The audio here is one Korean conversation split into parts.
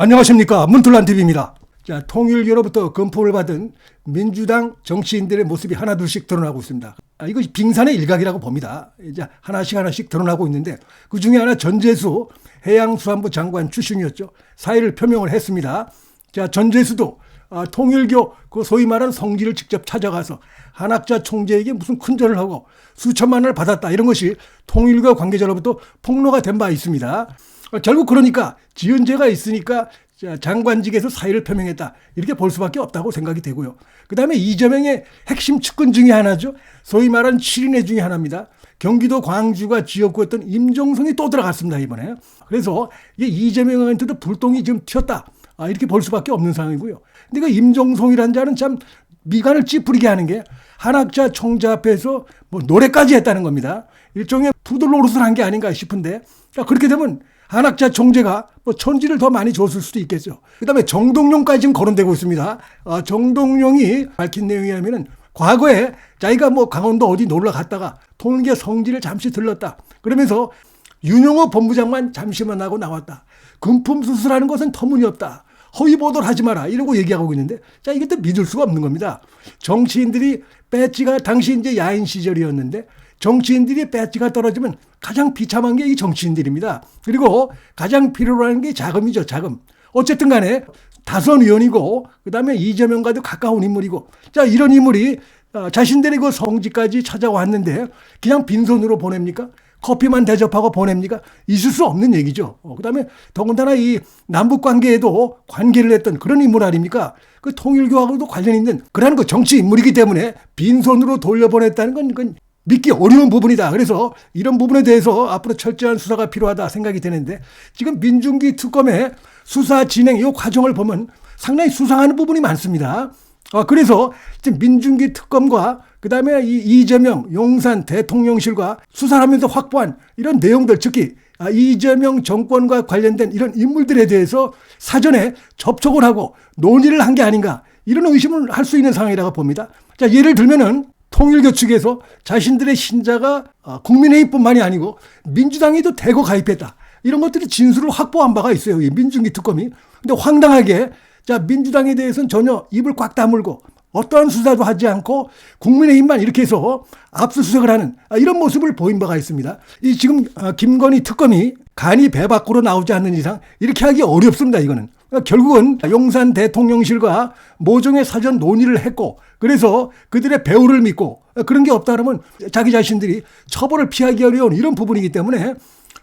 안녕하십니까. 문틀란TV입니다. 자, 통일교로부터 검포를 받은 민주당 정치인들의 모습이 하나둘씩 드러나고 있습니다. 이거 빙산의 일각이라고 봅니다. 이제 하나씩 드러나고 있는데 그 중에 하나 전재수 해양수산부 장관 출신이었죠. 사의를 표명을 했습니다. 자, 전재수도 통일교 그 소위 말하는 성지를 직접 찾아가서 한학자 총재에게 무슨 큰절을 하고 수천만 원을 받았다. 이런 것이 통일교 관계자로부터 폭로가 된 바 있습니다. 결국 그러니까 지은 죄가 있으니까 장관직에서 사의를 표명했다. 이렇게 볼 수밖에 없다고 생각이 되고요. 그 다음에 이재명의 핵심 측근 중에 하나죠. 소위 말하는 7인회 중에 하나입니다. 경기도 광주가 지역구였던 임종성이 또 들어갔습니다. 이번에. 그래서 이게 이재명한테도 불똥이 지금 튀었다. 이렇게 볼 수밖에 없는 상황이고요. 근데 그 임종성이라는 자는 참 미간을 찌푸리게 하는 게 한학자 총재 앞에서 뭐 노래까지 했다는 겁니다. 일종의 푸들 노릇을 한 게 아닌가 싶은데 그렇게 되면 한학자 총재가 뭐 천지를 더 많이 줬을 수도 있겠죠. 그 다음에 정동영까지 지금 거론되고 있습니다. 정동영이 밝힌 내용이 하면은 과거에 자기가 뭐 강원도 어디 놀러 갔다가 통일교 성지를 잠시 들렀다. 그러면서 윤영호 본부장만 잠시만 하고 나왔다. 금품 수술하는 것은 터무니없다. 허위 보도를 하지 마라. 이러고 얘기하고 있는데 자, 이게 또 믿을 수가 없는 겁니다. 정치인들이 배지가 당시 이제 야인 시절이었는데 정치인들이 배지가 떨어지면 가장 비참한 게 이 정치인들입니다. 그리고 가장 필요로 하는 게 자금이죠. 자금. 어쨌든 간에 다선 의원이고 그다음에 이재명과도 가까운 인물이고 자, 이런 인물이 자신들의 그 성지까지 찾아왔는데 그냥 빈손으로 보냅니까? 커피만 대접하고 보냅니까? 있을 수 없는 얘기죠. 그다음에 더군다나 이 남북 관계에도 관계를 했던 그런 인물 아닙니까? 그 통일교하고도 관련 있는 그런 그 정치 인물이기 때문에 빈손으로 돌려보냈다는 건 그건 믿기 어려운 부분이다. 그래서 이런 부분에 대해서 앞으로 철저한 수사가 필요하다 생각이 되는데 지금 민중기 특검의 수사 진행 이 과정을 보면 상당히 수상한 부분이 많습니다. 그래서 지금 민중기 특검과 그다음에 이 이재명 용산 대통령실과 수사를 하면서 확보한 이런 내용들 특히 이재명 정권과 관련된 이런 인물들에 대해서 사전에 접촉을 하고 논의를 한 게 아닌가 이런 의심을 할 수 있는 상황이라고 봅니다. 자, 예를 들면은 통일교 측에서 자신들의 신자가 국민의힘뿐만이 아니고 민주당에도 대거 가입했다. 이런 것들이 진술을 확보한 바가 있어요. 이 민중기 특검이. 근데 황당하게 자, 민주당에 대해서는 전혀 입을 꽉 다물고 어떠한 수사도 하지 않고 국민의힘만 이렇게 해서 압수수색을 하는 이런 모습을 보인 바가 있습니다. 이 지금 김건희 특검이 간이 배 밖으로 나오지 않는 이상 이렇게 하기 어렵습니다. 이거는. 결국은 용산 대통령실과 모종의 사전 논의를 했고 그래서 그들의 배우를 믿고 그런 게 없다 그러면 자기 자신들이 처벌을 피하기 어려운 이런 부분이기 때문에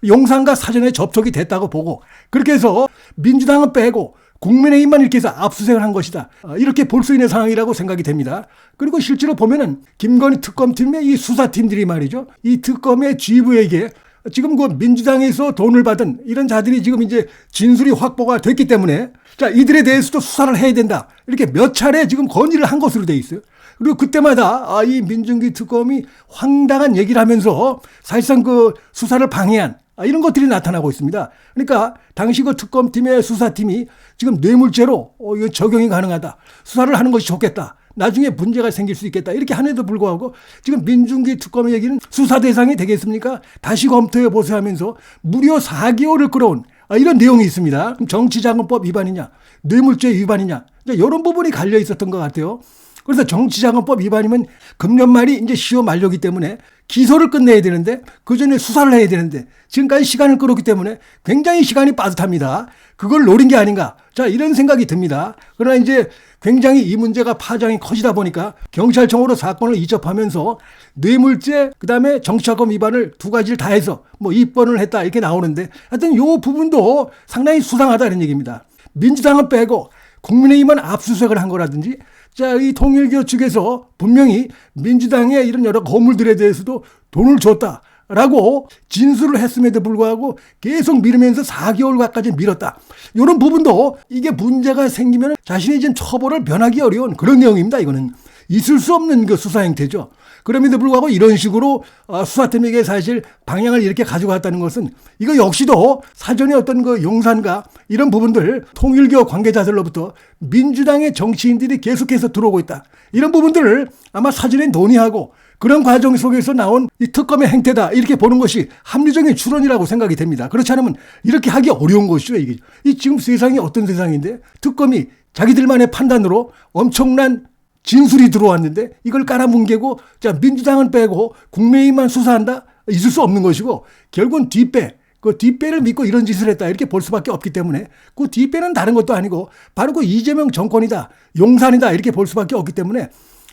용산과 사전에 접촉이 됐다고 보고 그렇게 해서 민주당은 빼고 국민의힘만 이렇게 해서 압수수색을 한 것이다. 이렇게 볼 수 있는 상황이라고 생각이 됩니다. 그리고 실제로 보면은 김건희 특검팀의 이 수사팀들이 말이죠. 이 특검의 지휘부에게 지금 그 민주당에서 돈을 받은 이런 자들이 지금 이제 진술이 확보가 됐기 때문에 자, 이들에 대해서도 수사를 해야 된다. 이렇게 몇 차례 지금 건의를 한 것으로 돼 있어요. 그리고 그때마다 이 민중기 특검이 황당한 얘기를 하면서 사실상 그 수사를 방해한 이런 것들이 나타나고 있습니다. 그러니까 당시 그 특검팀의 수사팀이 지금 뇌물죄로 이거 적용이 가능하다. 수사를 하는 것이 좋겠다. 나중에 문제가 생길 수 있겠다. 이렇게 한에도 불구하고 지금 민중기 특검의 얘기는 수사 대상이 되겠습니까? 다시 검토해 보세요 하면서 무려 4개월을 끌어온 이런 내용이 있습니다. 정치자금법 위반이냐, 뇌물죄 위반이냐, 이런 부분이 갈려 있었던 것 같아요. 그래서 정치자금법 위반이면 금년 말이 이제 시효 만료기 때문에 기소를 끝내야 되는데 그 전에 수사를 해야 되는데 지금까지 시간을 끌었기 때문에 굉장히 시간이 빠듯합니다. 그걸 노린 게 아닌가. 자, 이런 생각이 듭니다. 그러나 이제 굉장히 이 문제가 파장이 커지다 보니까 경찰청으로 사건을 이첩하면서 뇌물죄 그다음에 정치자금 위반을 두 가지를 다 해서 뭐 입건을 했다 이렇게 나오는데 하여튼 이 부분도 상당히 수상하다는 얘기입니다. 민주당은 빼고 국민의힘은 압수수색을 한 거라든지 자, 이 통일교 측에서 분명히 민주당의 이런 여러 거물들에 대해서도 돈을 줬다라고 진술을 했음에도 불구하고 계속 미루면서 4개월 가까이 미뤘다. 이런 부분도 이게 문제가 생기면 자신이 지금 처벌을 면하기 어려운 그런 내용입니다. 이거는 있을 수 없는 그 수사 행태죠. 그럼에도 불구하고 이런 식으로 수사팀에게 사실 방향을 이렇게 가져갔다는 것은 이거 역시도 사전에 어떤 그 용산과 이런 부분들 통일교 관계자들로부터 민주당의 정치인들이 계속해서 들어오고 있다. 이런 부분들을 아마 사전에 논의하고 그런 과정 속에서 나온 이 특검의 행태다 이렇게 보는 것이 합리적인 추론이라고 생각이 됩니다. 그렇지 않으면 이렇게 하기 어려운 것이죠. 이게 이 지금 세상이 어떤 세상인데 특검이 자기들만의 판단으로 엄청난 진술이 들어왔는데 이걸 깔아뭉개고 자 민주당은 빼고 국민의힘만 수사한다? 있을 수 없는 것이고 결국은 뒷배 그 뒷배를 믿고 이런 짓을 했다 이렇게 볼 수밖에 없기 때문에 그 뒷배는 다른 것도 아니고 바로 그 이재명 정권이다 용산이다 이렇게 볼 수밖에 없기 때문에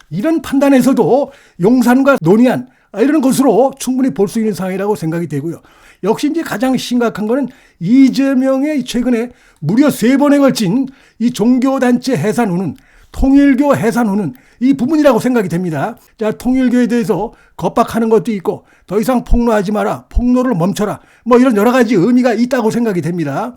이런 판단에서도 용산과 논의한 이런 것으로 충분히 볼 수 있는 상황이라고 생각이 되고요. 역시 이제 가장 심각한 거는 이재명의 최근에 무려 3번에 걸친 이 종교단체 해산 후는 통일교 해산 후는 이 부분이라고 생각이 됩니다. 자, 통일교에 대해서 겁박하는 것도 있고 더 이상 폭로하지 마라, 폭로를 멈춰라 뭐 이런 여러 가지 의미가 있다고 생각이 됩니다.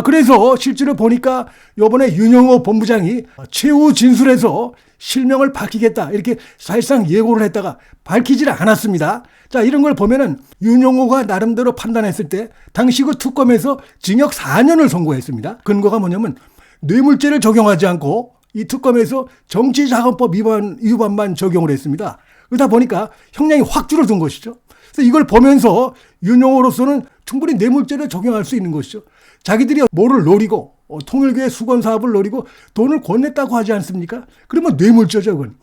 그래서 실제로 보니까 이번에 윤영호 본부장이 최후 진술에서 실명을 밝히겠다 이렇게 사실상 예고를 했다가 밝히질 않았습니다. 자, 이런 걸 보면은 윤영호가 나름대로 판단했을 때 당시 그 특검에서 징역 4년을 선고했습니다. 근거가 뭐냐면 뇌물죄를 적용하지 않고 이 특검에서 정치자금법 위반만 적용을 했습니다. 그러다 보니까 형량이 확 줄어든 것이죠. 그래서 이걸 보면서 윤영호로서는 충분히 뇌물죄를 적용할 수 있는 것이죠. 자기들이 뭐를 노리고 통일교의 수건 사업을 노리고 돈을 건넸다고 하지 않습니까? 그러면 뇌물죄죠, 그건.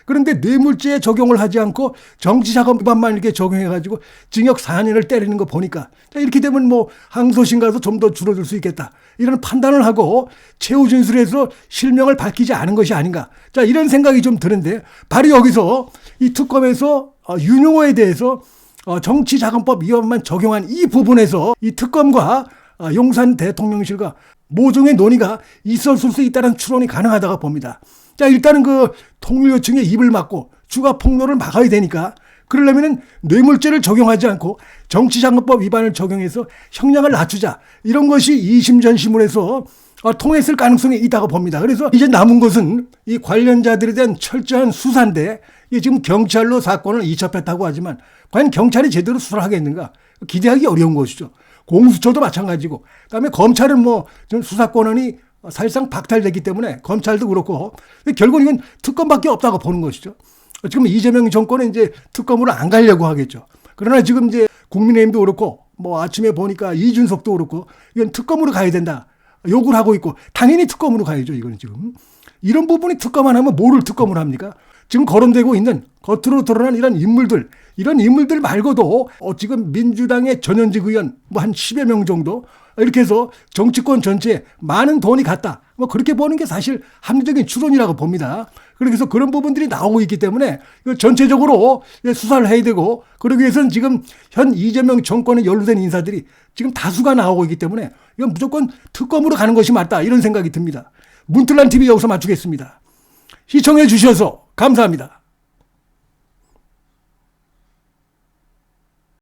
그런데 뇌물죄에 적용을 하지 않고 정치자금 위반만 이렇게 적용해가지고 징역 4년을 때리는 거 보니까 이렇게 되면 뭐 항소심 가서 좀 더 줄어들 수 있겠다. 이런 판단을 하고 최후 진술에서 실명을 밝히지 않은 것이 아닌가. 자, 이런 생각이 좀 드는데 바로 여기서 이 특검에서 윤영호에 대해서 정치자금법 위반만 적용한 이 부분에서 이 특검과 용산 대통령실과 모종의 논의가 있었을 수 있다는 추론이 가능하다고 봅니다. 자, 일단은 그 통일교층의 입을 막고 주가 폭로를 막아야 되니까 그러려면은 뇌물죄를 적용하지 않고 정치자금법 위반을 적용해서 형량을 낮추자. 이런 것이 2심 전심으로해서 통했을 가능성이 있다고 봅니다. 그래서 이제 남은 것은 이 관련자들에 대한 철저한 수사인데 지금 경찰로 사건을 이첩했다고 하지만 과연 경찰이 제대로 수사를 하겠는가? 기대하기 어려운 것이죠. 공수처도 마찬가지고 그다음에 검찰은 뭐 수사권한이 사실상 박탈됐기 때문에 검찰도 그렇고 결국 이건 특검밖에 없다고 보는 것이죠. 지금 이재명 정권은 이제 특검으로 안 가려고 하겠죠. 그러나 지금 이제 국민의힘도 그렇고 뭐 아침에 보니까 이준석도 그렇고 이건 특검으로 가야 된다 요구를 하고 있고 당연히 특검으로 가야죠. 이거는 지금 이런 부분이 특검 안 하면 뭐를 특검으로 합니까? 지금 거론되고 있는 겉으로 드러난 이런 인물들 말고도 지금 민주당의 전현직 의원 뭐 한 10여 명 정도 이렇게 해서 정치권 전체에 많은 돈이 갔다. 뭐 그렇게 보는 게 사실 합리적인 추론이라고 봅니다. 그래서 그런 부분들이 나오고 있기 때문에 전체적으로 수사를 해야 되고 그러기 위해서는 지금 현 이재명 정권에 연루된 인사들이 지금 다수가 나오고 있기 때문에 이건 무조건 특검으로 가는 것이 맞다 이런 생각이 듭니다. 문틀란 TV 여기서 마치겠습니다. 시청해 주셔서 감사합니다.